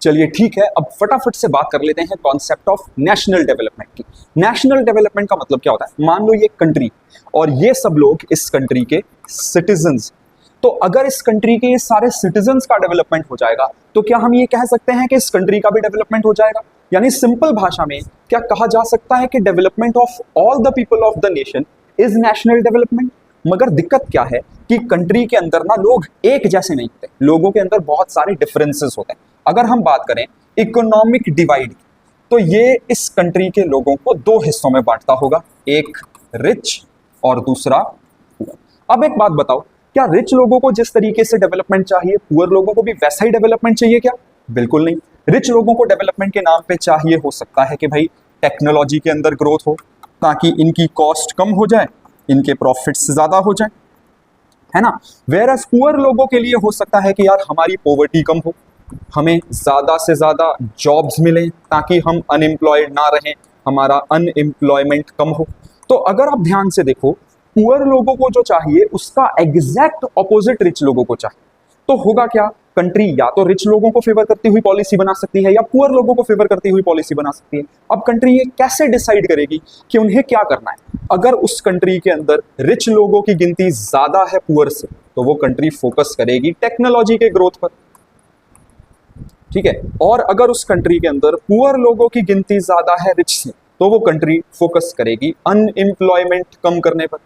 चलिए ठीक है, अब फटाफट से बात कर लेते हैं कॉन्सेप्ट ऑफ नेशनल डेवलपमेंट की। नेशनल डेवलपमेंट का मतलब क्या होता है? मान लो ये कंट्री और ये सब लोग इस कंट्री के सिटीजन्स, तो अगर इस कंट्री के ये सारे सिटीजन्स का डेवलपमेंट हो जाएगा तो क्या हम ये कह सकते हैं कि इस कंट्री का भी डेवलपमेंट हो जाएगा? यानी सिंपल भाषा में क्या कहा जा सकता है कि development of all the people of the nation is national development. मगर दिक्कत क्या है कि कंट्री के अंदर ना लोग एक जैसे नहीं होते, लोगों के अंदर बहुत सारे डिफरेंसेस होते हैं। अगर हम बात करें इकोनॉमिक डिवाइड, तो ये इस कंट्री के लोगों को दो हिस्सों में बांटता होगा, एक रिच और दूसरा पुअर। अब एक बात बताओ, क्या रिच लोगों को जिस तरीके से डेवलपमेंट चाहिए पुअर लोगों को भी वैसा ही डेवलपमेंट चाहिए क्या? बिल्कुल नहीं। रिच लोगों को डेवलपमेंट के नाम पे चाहिए हो सकता है कि भाई टेक्नोलॉजी के अंदर ग्रोथ हो ताकि इनकी कॉस्ट कम हो जाए, इनके प्रॉफिट्स ज्यादा हो जाए, है ना। वेयरएज पुअर लोगों के लिए हो सकता है कि यार हमारी पॉवर्टी कम हो, हमें ज्यादा से ज्यादा जॉब्स मिले ताकि हम अनएम्प्लॉयड ना रहें, हमारा अनएम्प्लॉयमेंट कम हो। तो अगर आप ध्यान से देखो, पुअर लोगों को जो चाहिए उसका एग्जैक्ट ऑपोजिट रिच लोगों को चाहिए। तो होगा क्या, कंट्री या तो रिच लोगों को फेवर करती हुई पॉलिसी बना सकती है या पुअर लोगों को फेवर करती हुई पॉलिसी बना सकती है। अब कंट्री ये कैसे डिसाइड करेगी कि उन्हें क्या करना है? अगर उस कंट्री के अंदर रिच लोगों की गिनती ज्यादा है पुअर से, तो वो कंट्री फोकस करेगी टेक्नोलॉजी के ग्रोथ पर, ठीक है। और अगर उस कंट्री के अंदर पुअर लोगों की गिनती ज्यादा है रिच से, तो वो कंट्री फोकस करेगी अनएम्प्लॉयमेंट कम करने पर।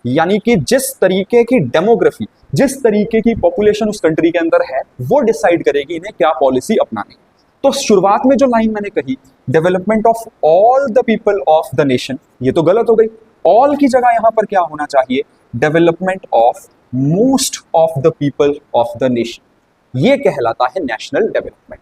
यानी कि जिस तरीके की डेमोग्राफी, जिस तरीके की पॉपुलेशन उस कंट्री के अंदर है, वो डिसाइड करेगी इन्हें क्या पॉलिसी अपनानी। तो शुरुआत में जो लाइन मैंने कही, development of all the people of the nation, ये तो गलत हो गई। ऑल की जगह यहां पर क्या होना चाहिए? Development of most of the people of the nation. ये कहलाता है नेशनल डेवलपमेंट।